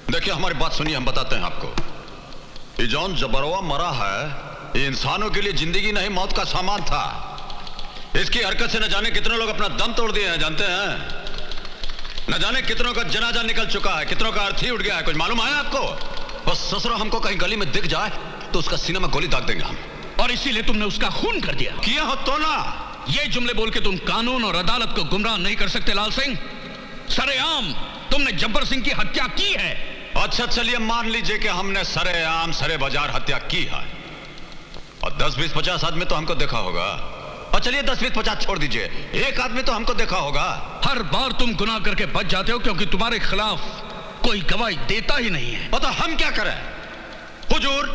देखिए हमारी बात सुनिए, हम बताते हैं आपको। ये जॉन जबरवा मरा है, ये इंसानों के लिए जिंदगी नहीं मौत का सामान था। इसकी हरकत से न जाने कितने लोग अपना दम तोड़ दिए हैं, जानते हैं? न जाने कितनों का जनाजा निकल चुका है, कितनों का अर्थी उठ गया है। कुछ मालूम है आपको? बस ससुरा हमको कहीं गली में दिख जाए तो उसका सीने में गोली दाग देंगे हम। और इसीलिए तुमने उसका खून कर दिया। किया हो तो ना। ये जुमले बोल के तुम कानून और अदालत को गुमराह नहीं कर सकते लाल सिंह। सरेआम तुमने जब्बर सिंह की हत्या की है। अच्छा चलिए मान लीजिए कि हमने सरेआम सरे बाजार हत्या की है, और 10, 20, 50 आदमी तो हमको देखा होगा। और चलिए 10, 20, 50 छोड़ दीजिए, एक आदमी तो हमको देखा होगा। हर बार तुम गुनाह करके बच जाते हो क्योंकि तुम्हारे खिलाफ कोई गवाही देता ही नहीं है। तो हम क्या करें हुजूर?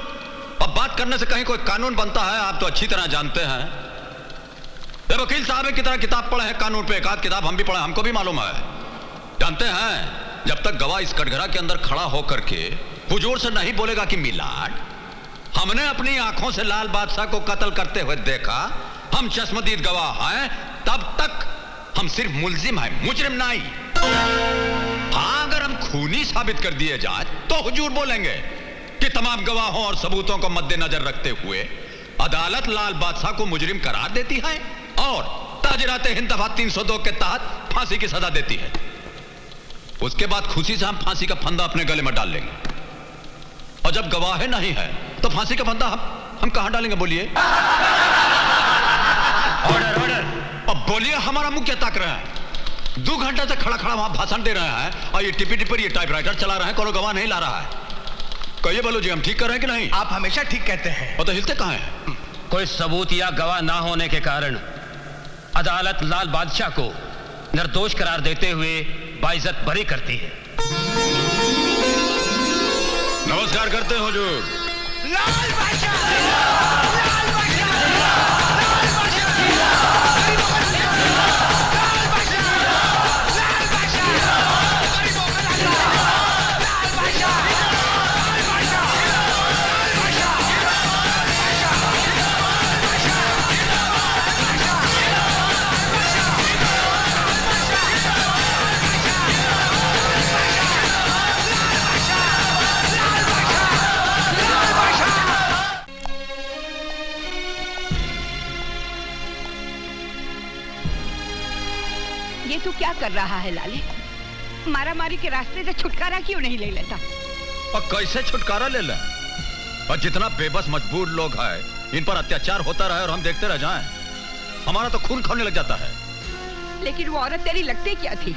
अब बात करने से कहीं कोई कानून बनता है, आप तो अच्छी तरह जानते हैं। ये वकील साहब की तरह किताब पढ़े हैं कानून पे, एक आध किताब हम भी पढ़े, हमको भी मालूम है। जानते हैं जब तक गवाह इस कटघरा के अंदर खड़ा होकर के हुजूर से नहीं बोलेगा कि मिलाड, हमने अपनी आंखों से लाल बादशाह को कत्ल करते हुए देखा, हम चश्मदीद गवाह हैं, तब तक हम सिर्फ मुल्जिम हैं, मुजरिम नहीं। हाँ, अगर हम खूनी साबित कर दिए जाए तो हुजूर बोलेंगे कि तमाम गवाहों और सबूतों को मद्देनजर रखते हुए अदालत लाल बादशाह को मुजरिम करार देती है और ताजरात हिंद दफा 302 के तहत फांसी की सजा देती है। उसके बाद खुशी से हम फांसी का फंदा अपने गले में डाल लेंगे। और जब गवाह नहीं है तो फांसी का फंदा हम कहां डालेंगे बोलिए? Order order. अब बोलिए, हमारा मुंह क्या ताक रहा है? 2 घंटे से खड़ा खड़ा वहां भाषण दे रहे हैं और ये टिपी टिपर ये टाइपराइटर चला रहे हैं, कोनो गवाह नहीं ला रहा है। कहिए बोलो जी, हम ठीक कर रहे हैं कि नहीं? आप हमेशा ठीक कहते हैं। और तो हिलते कहां हैं? कोई सबूत या गवाह ना होने के कारण अदालत लाल बादशाह को निर्दोष करार देते हुए बाइज्जत बरी करती है। नमस्कार करते हैं हुजूर। लाल बादशाह, लाल बादशाह, लाल बादशाह, लाल बादशाह, लाल बादशाह, लाल बादशाह, गरीबों का राजा, लाल बादशाह, लाल बादशाह, लाल बादशाह, ये तू क्या कर रहा है लाले? मारामारी के रास्ते से छुटकारा क्यों नहीं ले लेता? और कैसे छुटकारा ले लें? और जितना बेबस मजबूर लोग हैं, इन पर अत्याचार होता रहे और हम देखते रह जाएं, हमारा तो खून खौलने लग जाता है। लेकिन वो औरत तेरी लगती क्या थी?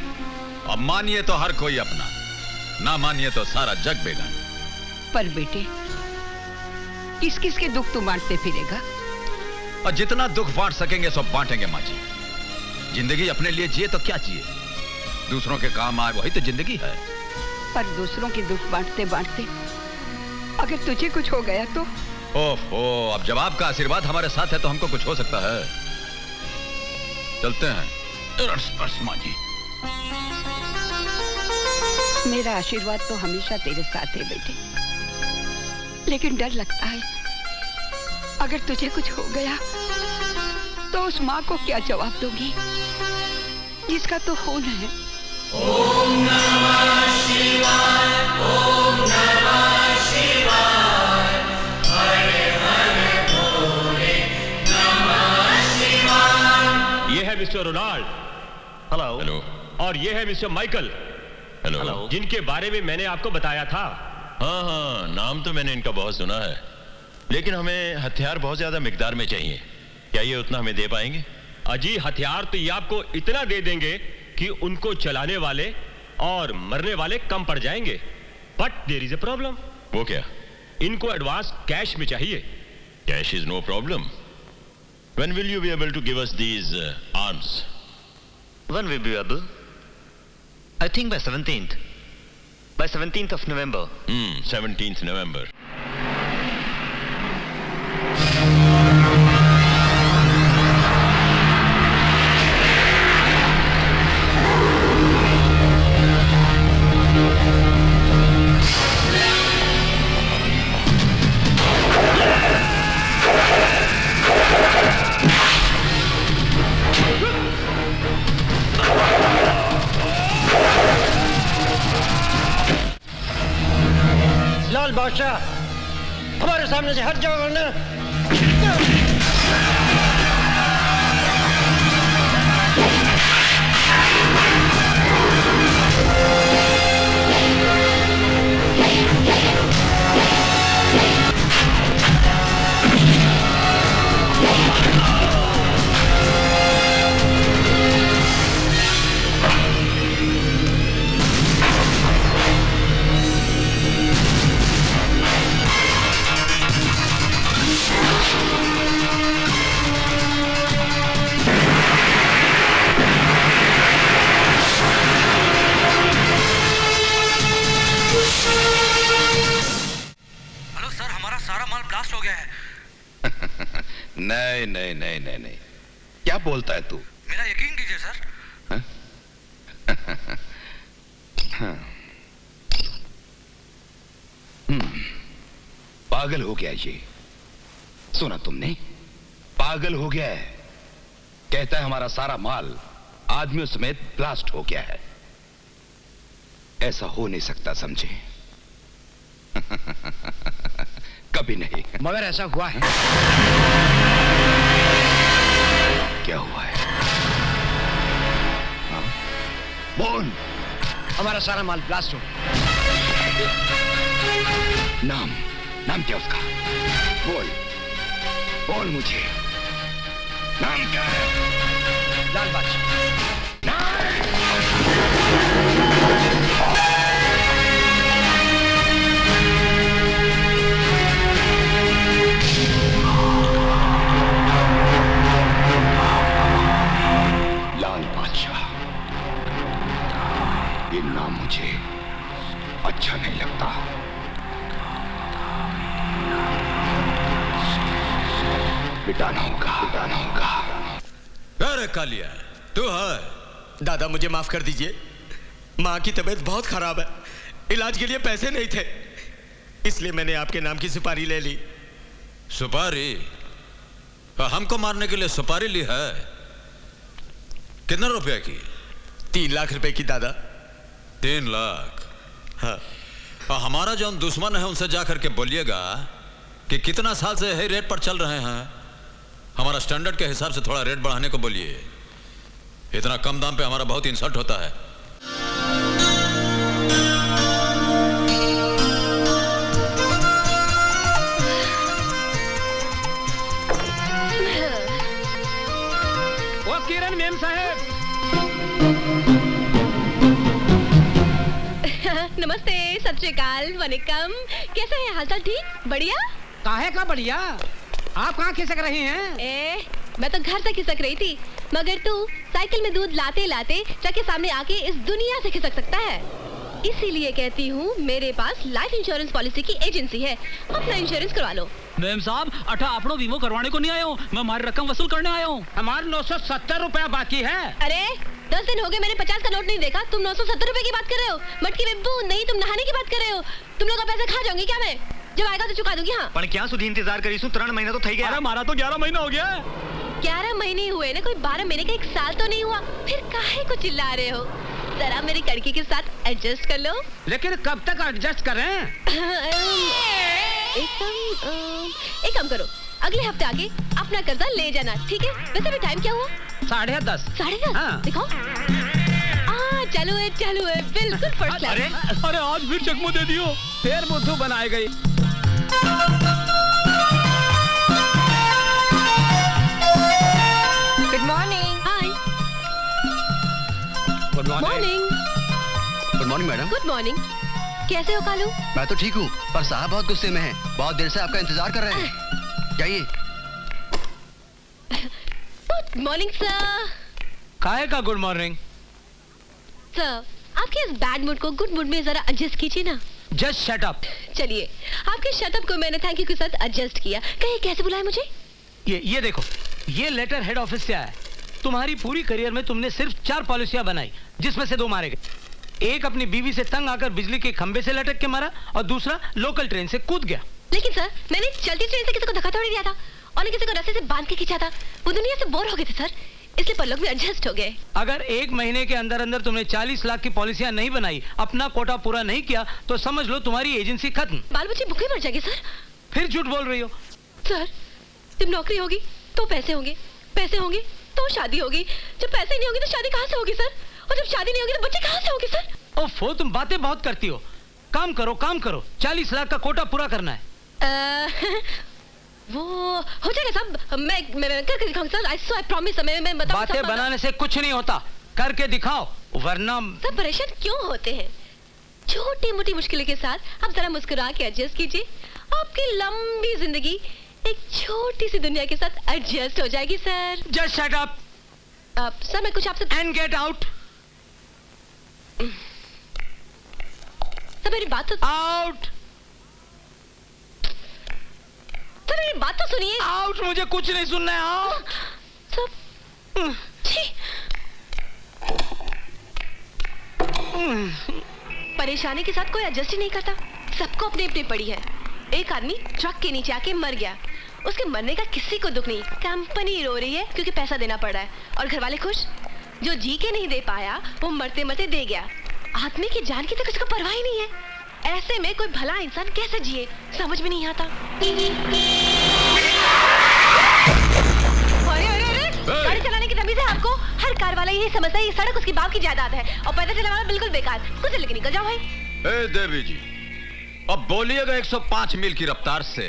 अब मानिए तो हर कोई अपना, ना मानिए तो सारा जग बेगान। पर बेटे, किस किस के दुख तू बांटते फिरेगा? और जितना दुख बांट सकेंगे सब बांटेंगे माँ जी। जिंदगी अपने लिए जिए तो क्या जिए, दूसरों के काम आए वही तो जिंदगी है। पर दूसरों के दुख बांटते बांटते अगर तुझे कुछ हो गया तो? ओहो, अब जब आपका आशीर्वाद हमारे साथ है तो हमको कुछ हो सकता है। चलते हैं। माँ जी, मेरा आशीर्वाद तो हमेशा तेरे साथ है बेटे, लेकिन डर लगता है अगर तुझे कुछ हो गया तो उस माँ को क्या जवाब दोगी जिसका तो खून है? ओम नमः शिवाय, ओम नमः शिवाय, हरे हरे भोले नमः शिवाय। ये है मिस्टर रोनाल्ड। हेलो। हेलो। और ये है मिस्टर माइकल। हेलो। जिनके बारे में मैंने आपको बताया था। हाँ हाँ, नाम तो मैंने इनका बहुत सुना है, लेकिन हमें हथियार बहुत ज्यादा मिकदार में चाहिए। क्या ये उतना हमें दे पाएंगे? अजी, हथियार तो ये आपको इतना दे देंगे कि उनको चलाने वाले और मरने वाले कम पड़ जाएंगे। But there is a problem. वो क्या? इनको एडवांस कैश में चाहिए। Cash is no problem. When will you be able to give us these arms? When will be able? I think by 17th. By 17th of November. 17th November. लाल बादशाह, हमारे सामने से हट जाओ वरना। नहीं नहीं नहीं नहीं नहीं, क्या बोलता है तू? मेरा यकीन कीजिए सर। पागल हो गया ये, सुना तुमने? पागल हो गया है। कहता है हमारा सारा माल आदमियों समेत ब्लास्ट हो गया है। ऐसा हो नहीं सकता, समझे? कभी नहीं। मगर ऐसा हुआ है। क्या हुआ है? हाँ? बोल। हमारा सारा माल ब्लास्ट हो। नाम नाम क्या उसका? बोल बोल मुझे, नाम क्या है? लाल बादशाह। लाल बादशाह, ये नाम मुझे अच्छा नहीं लगता। बिटाना होगा, बिटाना होगा। अरे कालिया, तू है? दादा मुझे माफ कर दीजिए, माँ की तबीयत बहुत खराब है, इलाज के लिए पैसे नहीं थे, इसलिए मैंने आपके नाम की सुपारी ले ली। सुपारी? हमको मारने के लिए सुपारी ली है? कितना रुपया की? 3 लाख रुपए की दादा। 3 लाख? हाँ। हमारा जो दुश्मन है उनसे जाकर के बोलिएगा कि कितना साल से यही रेट पर चल रहे हैं, हमारा स्टैंडर्ड के हिसाब से थोड़ा रेट बढ़ाने को बोलिए। इतना कम दाम पे हमारा बहुत इंसल्ट होता है। ओ किरण मेम साहब। नमस्ते, सत श्री अकाल, वनिकम। कैसे हैं? हालचाल ठीक? बढ़िया? काहे का बढ़िया? आप कहाँ खिसक रही हैं? मैं तो घर से खिसक रही थी, मगर तू साइकिल में दूध लाते लाते ट्रक के सामने आके इस दुनिया से खिसक सकता है। इसीलिए कहती हूँ, मेरे पास लाइफ इंश्योरेंस पॉलिसी की एजेंसी है, अपना इंश्योरेंस करवा लो। मैम साहब, अठा आपनो बीमो करवाने को नहीं आया हूँ, मैं हमारी रकम वसूल करने आया हूँ। हमारे 970 रुपया बाकी है। अरे 10 दिन हो गए, मैंने 50 का नोट नहीं देखा, तुम 970 रुपए की बात कर रहे हो? मटकी बिब्बू, नहीं तुम नहाने की बात कर रहे हो? तुम लोग का पैसा खा जाऊंगी क्या मैं? जब आएगा तो चुका दूंगी। हाँ, पर क्या सुधी इंतजार करी? 3 महीना तो थई गया। अरे हमारा तो 11 महीना हो गया। 11 महीने हुए ना, कोई 12 महीने का 1 साल तो नहीं हुआ? फिर काहे को चिल्ला रहे हो? जरा मेरी कड़की के साथ एडजस्ट कर लो। लेकिन कब तक एडजस्ट करें? एक काम करो, अगले हफ्ते आके अपना कर्जा ले जाना, ठीक है? वैसे भी टाइम क्या हुआ? 10:30। 10:30? हाँ। दिखाओ। चालू है, बिल्कुल फर्स्ट क्लास। अरे आज फिर चकमो दे दियो। फिर बुद्धू बनाई गई। Good morning. Hi. Good morning. Good morning madam. Good morning. कैसे हो कालू? मैं तो ठीक हूँ, पर साहब बहुत गुस्से में हैं। बहुत देर से आपका इंतजार कर रहे हैं। जाइए। Good morning sir. काहे का गुड मॉर्निंग? सर, आपके इस बैड मूड को गुड मूड में जरा एडजस्ट कीजिए ना। Just shut up. चलिए, आपके शट अप को मैंने थैंक यू के साथ एडजस्ट किया। कहीं कैसे बुलाया मुझे? ये देखो, ये लेटर हेड ऑफिस से आया। तुम्हारी पूरी करियर में तुमने सिर्फ 4 पॉलिसियां बनाई, जिसमें से 2 मारे गए। एक अपनी बीवी से तंग आकर बिजली के खंबे से लटक के मारा, और दूसरा लोकल ट्रेन से कूद गया। लेकिन सर, मैंने चलती ट्रेन से किसी को धक्का थोड़ी दिया था, और न किसी को रस्से से बांध के खींचा था। वो दुनिया से बोर हो गए थे सर, इसलिए पल्लव भी एडजस्ट हो गए। अगर 1 महीने के अंदर अंदर तुमने 40 लाख की पॉलिसियां नहीं बनाई, अपना कोटा पूरा नहीं किया, तो समझ लो तुम्हारी एजेंसी खत्म। बाल बच्चे भूखे मर जाएंगे सर। फिर झूठ बोल रही हो। सर, जब नौकरी होगी तो पैसे होंगे, पैसे होंगे तो शादी होगी, जब पैसे नहीं होंगे तो शादी कहाँ से होगी सर, और जब शादी नहीं होगी तो बच्चे कहाँ से होंगे सर। ओफो, तुम बातें बहुत करती हो। काम करो, काम करो। 40 लाख का कोटा पूरा करना है। वो हो जाएगा साहब, मैं करके दिखाऊंगा सर। I promise. मैं बताऊं। बातें बनाने से कुछ नहीं होता, करके दिखाओ, वरना। सब परेशान क्यों होते हैं? छोटी मोटी मुश्किलों के साथ आप जरा मुस्कुरा के एडजस्ट कीजिए, आपकी लंबी जिंदगी एक छोटी सी दुनिया के साथ एडजस्ट हो जाएगी sir. Just shut up. Sir मैं कुछ आपसे। And get out. सर मेरी बात तो। आउट। सर मेरी बात तो सुनिए। आउट। मुझे कुछ नहीं सुनना है। आउट। सब परेशानी के साथ कोई एडजस्ट ही नहीं करता, सबको अपनी अपनी पड़ी है। एक आदमी ट्रक के नीचे आके मर गया, उसके मरने का किसी को दुख नहीं, कंपनी रो रही है क्योंकि पैसा देना पड़ रहा है, और घर वाले खुश। जो जी के नहीं दे पाया वो मरते मरते दे गया। आदमी की जान की तो किसी को परवाह ही नहीं है। ऐसे में कोई भला इंसान कैसे जिए, समझ में नहीं आता। गाड़ी चलाने की तमीज है आपको? हर कार वाला यही समझता है ये सड़क उसकी बाप की जायदाद है, और पैदल चलने वाला बिल्कुल बेकार। कुछ लेके निकल जाओ भाई। ए देवी जी, अब बोलिएगा 105 मील की रफ्तार से,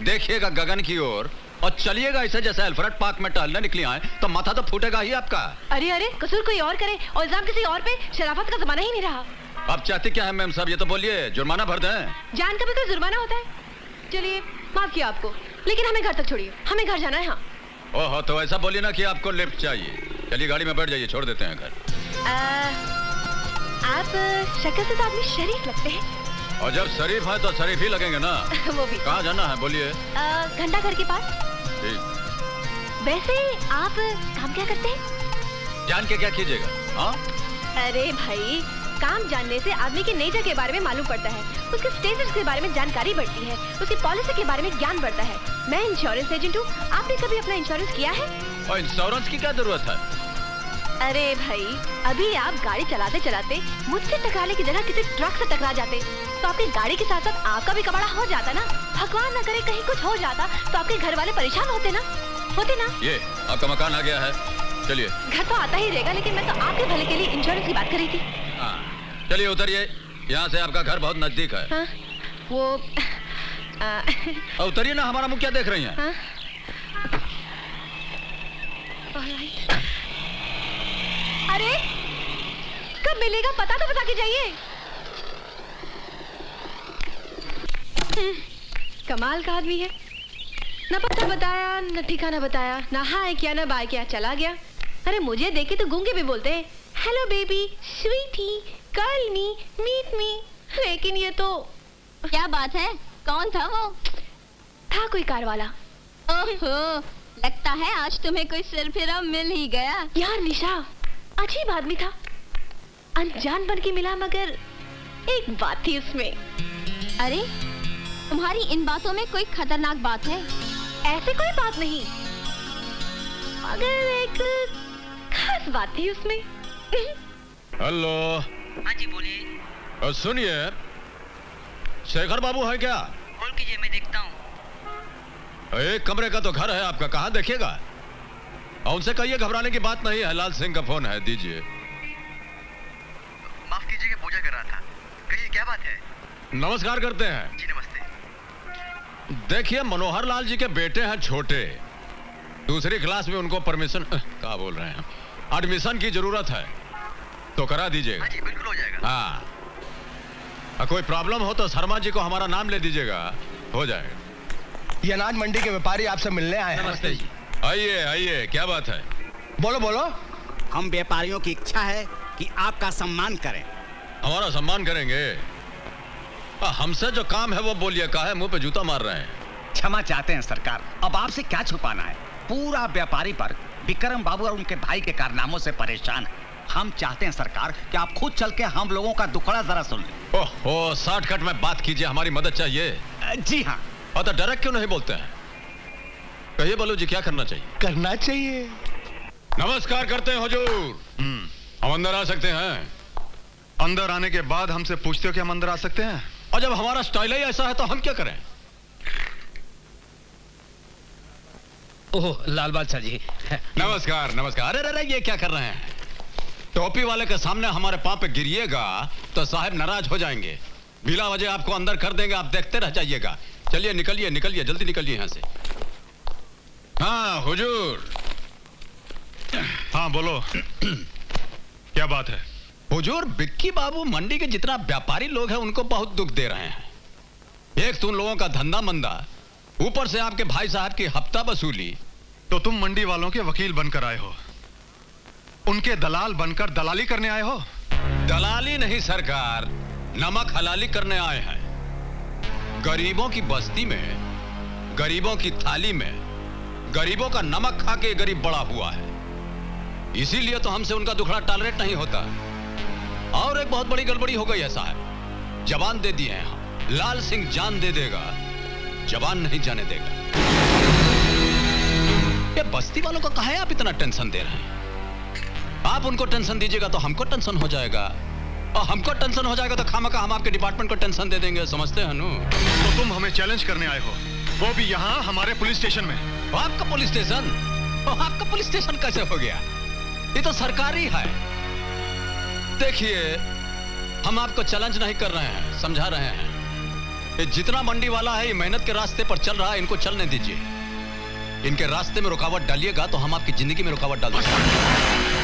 देखिएगा गगन की ओर, और चलिएगा ऐसे जैसे अल्फ्रेड पार्क में टहलने निकली आए, तो माथा तो फूटेगा ही आपका। अरे अरे, कसूर कोई और करे और इल्जाम किसी और पे, शराफत का जमाना ही नहीं रहा। अब चाहती क्या है मैम साहब, ये तो बोलिए, जुर्माना भर दें। जान का भी कोई जुर्माना होता है? चलिए माफ किया आपको, लेकिन हमें घर तक छोड़िए, हमें घर जाना है। हाँ। ओहो, तो ऐसा बोलिए ना कि आपको लिफ्ट चाहिए। चलिए गाड़ी में बैठ जाइए, छोड़ देते हैं घर। आप शक्ल से तो आदमी शरीफ लगते हैं। और जब शरीफ है तो शरीफ ही लगेंगे ना। वो भी। कहाँ जाना है बोलिए। घंटा घर के पास। ठीक। वैसे आप काम क्या करते हैं? जान के क्या कीजिएगा? हाँ? अरे भाई, काम जानने से आदमी की नेचर के बारे में मालूम पड़ता है, उसके स्टेटस के बारे में जानकारी बढ़ती है, उसकी पॉलिसी के बारे में ज्ञान बढ़ता है। मैं इंश्योरेंस एजेंट हूँ, आपने कभी अपना इंश्योरेंस किया है? और इंश्योरेंस की क्या जरूरत है? अरे भाई, अभी आप गाड़ी चलाते चलाते मुझसे टकराने की जगह किसी ट्रक से टकरा जाते तो आपकी गाड़ी के साथ साथ आपका भी कबाड़ा हो जाता ना। भगवान न करे कहीं कुछ हो जाता तो आपके घर वाले परेशान होते ना। ये आपका मकान आ गया है, चलिए। घर तो आता ही रहेगा, लेकिन मैं तो आपके भले के लिए इंश्योरेंस की बात कर रही थी। चलिए उतरिए, यहाँ से आपका घर बहुत नजदीक है। हाँ, वो उतरिए ना, हमारा मुंह क्या देख रही हैं? हाँ? अरे कब मिलेगा पता तो बता के जाइए। कमाल का आदमी है, न पता बताया न ठिकाना बताया, ना हाय किया ना बाय किया, चला गया। अरे मुझे देखे तो गूंगे भी बोलते हैं, hello baby, sweetie, call me, meet me. लेकिन ये तो क्या बात है? कौन था वो? था कोई कार वाला। ओहो, लगता है आज तुम्हें कोई सिरफिरा मिल ही गया। यार निशा, अजीब आदमी था, अनजान बन के मिला, मगर एक बात थी उसमें। अरे तुम्हारी इन बातों में कोई खतरनाक बात है? ऐसे कोई बात नहीं, मगर एक खास बात थी उसमें। हेलो। हाँ जी बोलिए। सुनिए, शेखर बाबू है क्या? कॉल कीजिए, मैं देखता हूँ। एक कमरे का तो घर है आपका, कहाँ देखेगा? और उनसे कहिए घबराने की बात नहीं है, लाल सिंह का फोन है, दीजिए। माफ कीजिएगा, पूजा कर रहा था। कहिए क्या बात है? नमस्कार करते हैं। जी नमस्ते। देखिए, मनोहर लाल जी के बेटे हैं छोटे, दूसरी क्लास में, उनको परमिशन क्या बोल रहे हैं, एडमिशन की जरूरत है, तो करा दीजिएगा। हाँ जी बिल्कुल हो जाएगा। हाँ, कोई प्रॉब्लम हो तो शर्मा जी को हमारा नाम ले दीजिएगा, हो जाएगा। ये अनाज मंडी के व्यापारी आपसे मिलने आए हैं। नमस्ते जी। आइए आइए, क्या बात है? बोलो बोलो। हम व्यापारियों की इच्छा है कि आपका सम्मान करें। हमारा सम्मान करेंगे? हमसे जो काम है वो बोलिए, काहे मुंह पे जूता मार रहे हैं? क्षमा चाहते हैं सरकार, अब आपसे क्या छुपाना है, पूरा व्यापारी पर विक्रम बाबू और उनके भाई के कारनामों से परेशान है। हम चाहते हैं सरकार कि आप खुद चल के हम लोगों का दुखड़ा जरा सुन लें। ओहो, शॉर्टकट में बात कीजिए, हमारी मदद चाहिए। जी हाँ। और तो डायरेक्ट क्यों नहीं बोलते हैं? कहिए बोलो जी, क्या करना चाहिए? करना चाहिए। नमस्कार करते हैं हुजूर। हम अंदर आ सकते हैं? अंदर आने के बाद हमसे पूछते हो कि हम अंदर आ सकते हैं? और जब हमारा स्टाइल ही ऐसा है तो हम क्या करें? ओह लाल बादशाह जी। नमस्कार नमस्कार। अरे अरे ये क्या कर रहे हैं? टोपी वाले के सामने हमारे पांव पे गिरिएगा तो साहब नाराज हो जाएंगे। बिला वजह आपको अंदर कर देंगे, आप देखते रह जाइएगा। चलिए निकलिए निकलिए, जल्दी निकलिए यहां से। हाँ हुजूर। हाँ बोलो। क्या बात है? हुजूर, बिक्की बाबू मंडी के जितना व्यापारी लोग हैं उनको बहुत दुख दे रहे हैं। एक तो उन लोगों का धंधा मंदा, ऊपर से आपके भाई साहब की हफ्ता वसूली। तो तुम मंडी वालों के वकील बनकर आए हो, उनके दलाल बनकर दलाली करने आए हो? दलाली नहीं सरकार, नमक हलाली करने आए हैं। गरीबों की बस्ती में, गरीबों की थाली में, गरीबों का नमक खा के गरीब बड़ा हुआ है। इसीलिए तो हमसे उनका दुखड़ा टॉलरेट नहीं होता। और एक बहुत बड़ी गड़बड़ी हो गई है साहब। जबान दे दिए हैं, लाल सिंह जान दे देगा, जबान नहीं जाने देगा। ये बस्ती वालों को काहे आप इतना टेंशन दे रहे हैं? आप उनको टेंशन दीजिएगा तो हमको टेंशन हो जाएगा, और हमको टेंशन हो जाएगा तो खामखा हम आपके डिपार्टमेंट को टेंशन दे देंगे। समझते हैं नु? तो तुम हमें चैलेंज करने आए हो, वो भी यहाँ हमारे पुलिस स्टेशन में। आपका पुलिस स्टेशन? आपका पुलिस स्टेशन कैसे हो गया? ये तो सरकारी है। देखिए, हम आपको चैलेंज नहीं कर रहे हैं, समझा रहे हैं। ये जितना मंडी वाला है ये मेहनत के रास्ते पर चल रहा है, इनको चलने दीजिए। इनके रास्ते में रुकावट डालिएगा तो हम आपकी जिंदगी में रुकावट डाल देंगे।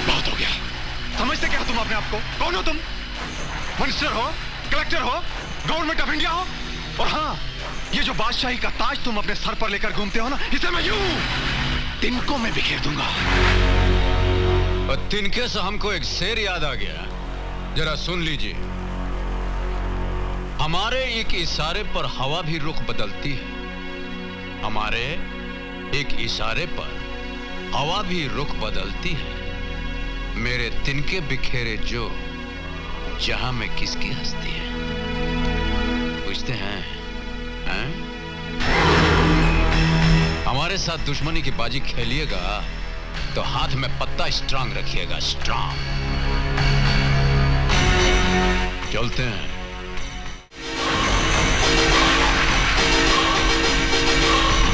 बहुत हो गया। समझते क्या हो तुम अपने आप को? कौन हो तुम? मिनिस्टर हो, कलेक्टर हो, गवर्नमेंट ऑफ इंडिया हो? और हाँ, ये जो बादशाही का ताज तुम अपने सर पर लेकर घूमते हो ना, इसे मैं यूं तिनकों में बिखेर दूंगा। और तिनके से हमको एक शेर याद आ गया, जरा सुन लीजिए। हमारे एक इशारे पर हवा भी रुख बदलती है, हमारे एक इशारे पर हवा भी रुख बदलती है। मेरे तिनके बिखेरे जो, जहां में किसकी हस्ती है? पूछते हैं, हैं? हमारे साथ दुश्मनी की बाजी खेलिएगा तो हाथ में पत्ता स्ट्रांग रखिएगा, स्ट्रांग। चलते हैं।